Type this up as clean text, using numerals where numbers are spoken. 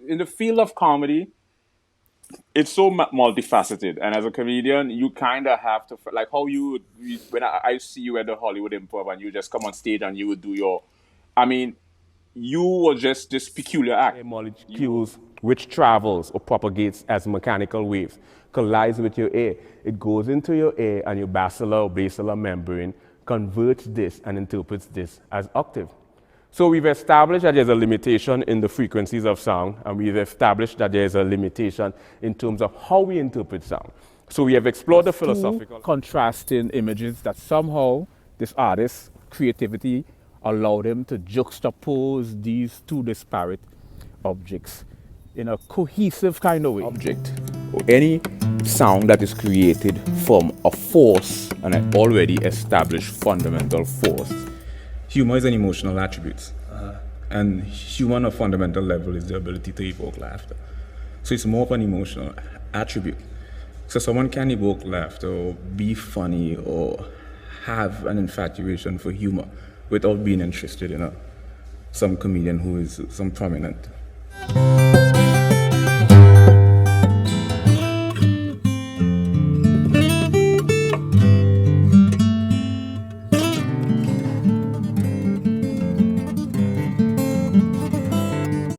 in the field of comedy, it's so multifaceted, and as a comedian, you kind of have to, like how when I see you at the Hollywood Improv and you just come on stage and you would do your, I mean, you were just this peculiar act. Molecules which travels or propagates as mechanical waves collides with your air. It goes into your air, and your basilar or basilar membrane converts this and interprets this as octave. So we've established that there's a limitation in the frequencies of sound, and we've established that there's a limitation in terms of how we interpret sound. So we have explored the philosophical contrasting images that somehow this artist's creativity allowed him to juxtapose these two disparate objects in a cohesive kind of way. Object, or any sound that is created from a force, and an already established fundamental force. Humor is an emotional attribute. And humor on a fundamental level is the ability to evoke laughter. So it's more of an emotional attribute. So someone can evoke laughter or be funny or have an infatuation for humor without being interested in some comedian who is some prominent.